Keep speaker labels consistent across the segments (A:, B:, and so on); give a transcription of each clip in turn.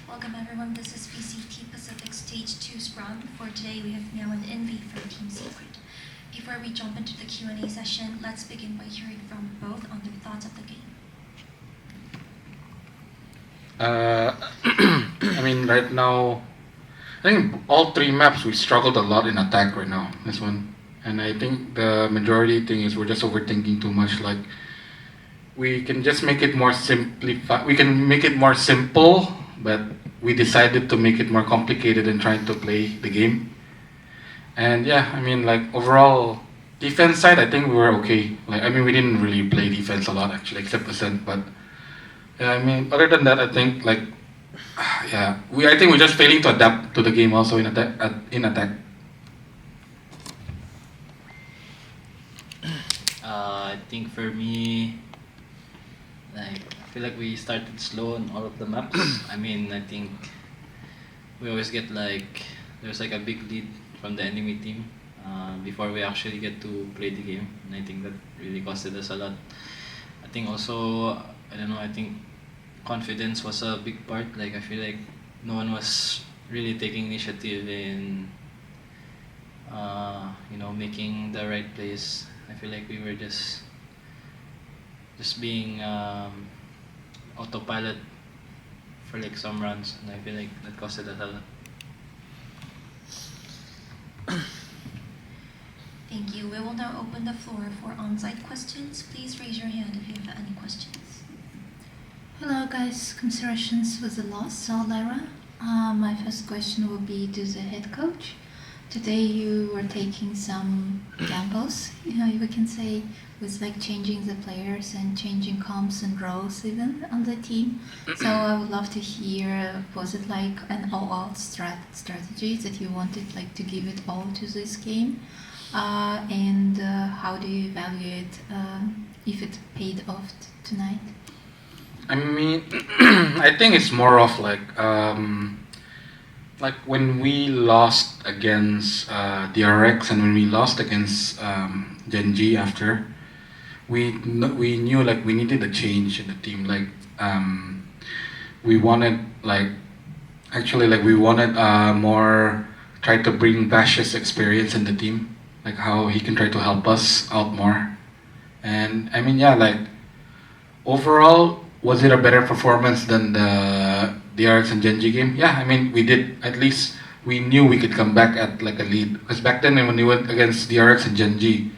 A: Welcome everyone, this is VCT Pacific Stage 2 Scrum. For today we have Meow and Invy from Team Secret. Before we jump into the Q&A session, let's begin by hearing from both on their thoughts of the game.
B: I mean, right now, I think all three maps we struggled a lot in attack right now. This one, and I think the majority thing is we're just overthinking too much. Like, we can just make it more simplified. We can make it more simple, but we decided to make it more complicated and trying to play the game. And yeah, I mean, like overall defense side, I think we were okay. Like, I mean, we didn't really play defense a lot actually, except Ascent. But yeah, I mean, other than that, I think like yeah, I think we're just failing to adapt to the game also in attack.
C: I think for me, like I feel like we started slow on all of the maps. I mean, I think we always get like there's like a big lead from the enemy team before we actually get to play the game, and I think that really costed us a lot. I think also I don't know. I think confidence was a big part. Like I feel like no one was really taking initiative in making the right plays. I feel like we were just being autopilot for like some runs, and I feel like that costed us a lot.
A: Thank you. We will now open the floor for on-site questions. Please raise your hand if you have any questions.
D: Hello guys, commiserations with the loss. So Lara, my first question will be to the head coach. Today you were taking some gambles, we can say, with like changing the players and changing comps and roles even on the team. So I would love to hear, was it like an all-out strategy that you wanted like to give it all to this game? And how do you evaluate if it paid off tonight?
B: I mean, I think it's more of like when we lost against DRX and when we lost against Genji after, we knew like we needed a change in the team. Like we wanted more try to bring Bash's experience in the team, like how he can try to help us out more. And I mean, yeah, like overall, was it a better performance than the DRX and Genji game? Yeah, I mean, we did. At least we knew we could come back at like a lead. Because back then when we went against DRX and Genji,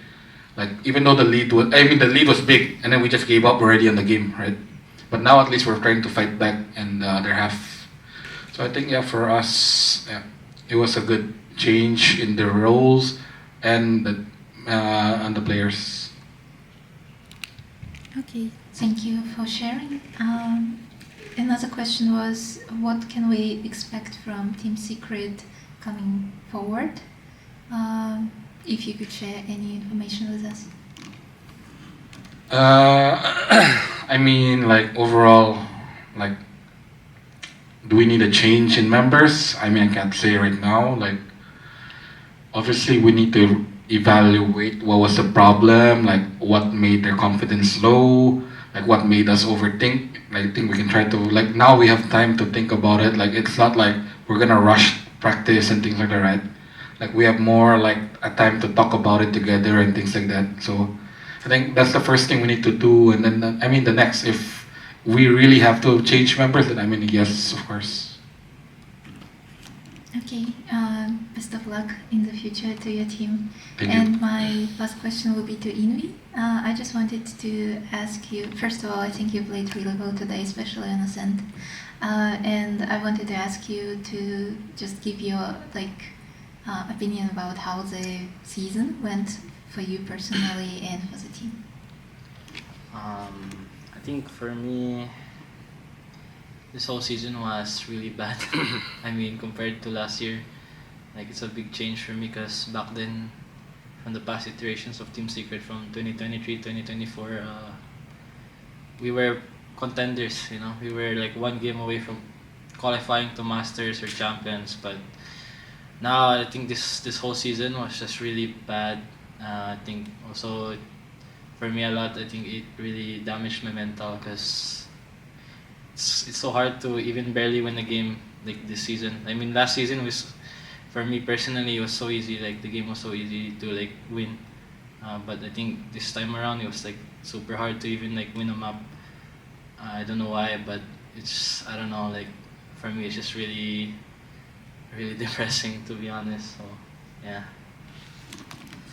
B: like even though the lead was big, and then we just gave up already on the game, right? But now at least we're trying to fight back in the other half. So I think yeah, for us, yeah, it was a good change in the roles and the players.
D: Okay, thank you for sharing. Another question was, what can we expect from Team Secret coming forward? If you could share any information with us.
B: I mean, like overall, like, do we need a change in members? I mean, I can't say right now. Like, obviously, we need to evaluate what was the problem, like what made their confidence low, like what made us overthink. I think we can try to, like, now we have time to think about it. Like, it's not like we're gonna rush practice and things like that, right? Like, we have more like a time to talk about it together and things like that. So I think that's the first thing we need to do. And then I mean, the next, if we really have to change members, then I mean, yes, of course.
D: Okay, best of luck in the future to your team.
B: Thank
D: and
B: you.
D: My last question will be to Invy. I just wanted to ask you, first of all, I think you played really well today, especially on Ascent. And I wanted to ask you to just give your opinion about how the season went for you personally and for the team.
C: I think for me, this whole season was really bad. I mean, compared to last year, like it's a big change for me because back then, from the past iterations of Team Secret from 2023, 2024, we were contenders. We were like one game away from qualifying to Masters or Champions. But now I think this whole season was just really bad. I think also for me a lot. I think it really damaged my mental because it's so hard to even barely win a game like this season. I mean, last season was, for me personally, it was so easy. Like the game was so easy to like win. But I think this time around it was like super hard to even like win a map. I don't know why, but it's, I don't know, like for me it's just really really depressing, to be honest. So yeah.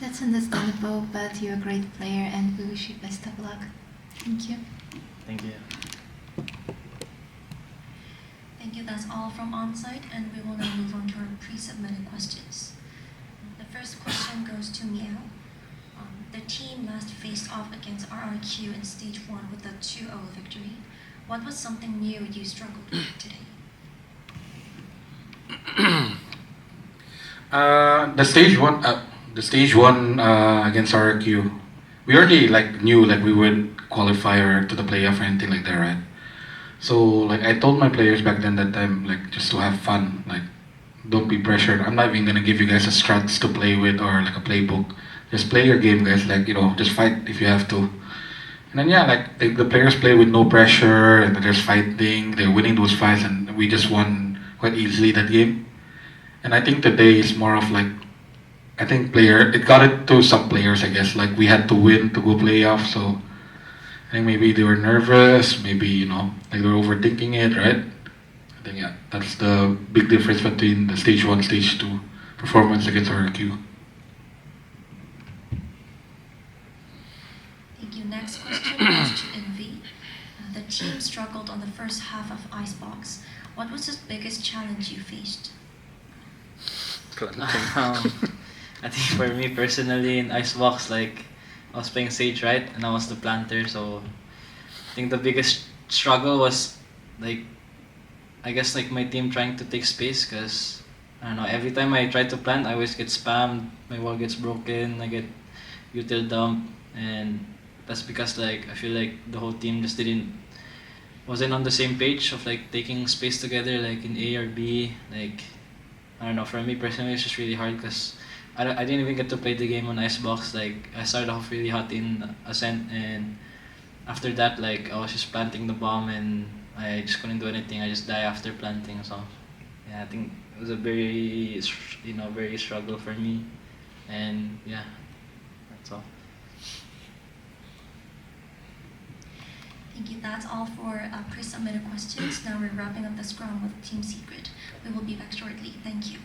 D: That's understandable, but you're a great player and we wish you best of luck. Thank you.
C: Thank you.
A: Thank you. That's all from onsite, and we will now move on to our pre-submitted questions. The first question goes to Meow. The team last faced off against RRQ in Stage 1 with a 2-0 victory. What was something new you struggled with today?
B: The stage one against RRQ, we already like knew like we would qualify or to the playoff or anything like that, right? So like I told my players back then that time like just to have fun, like don't be pressured. I'm not even gonna give you guys a strats to play with or like a playbook. Just play your game, guys. Like just fight if you have to. And then yeah, like the players play with no pressure and they're just fighting. They're winning those fights, and we just won quite easily that game. And I think today is more of like, I think it got it to some players, I guess. Like we had to win to go playoff, so I think maybe they were nervous, maybe like they were overthinking it, right? I think yeah, that's the big difference between the stage 1, stage 2 performance against RRQ.
A: Thank you. Next question goes to invy. The team struggled on the first half of Icebox. What was the biggest challenge you faced?
C: I think for me personally in Icebox, like I was playing Sage, right, and I was the planter, so I think the biggest struggle was like, I guess like my team trying to take space, because I don't know, every time I try to plant I always get spammed, my wall gets broken, I get util dump, and that's because like I feel like the whole team just wasn't on the same page of like taking space together, like in A or B. Like I don't know, for me personally it's just really hard because I didn't even get to play the game on Icebox. Like I started off really hot in Ascent, and after that like I was just planting the bomb and I just couldn't do anything. I just die after planting. So yeah, I think it was a very very struggle for me, and yeah, that's all.
A: Thank you. That's all for pre-submitted questions. Now we're wrapping up the scrum with Team Secret. We will be back shortly. Thank you.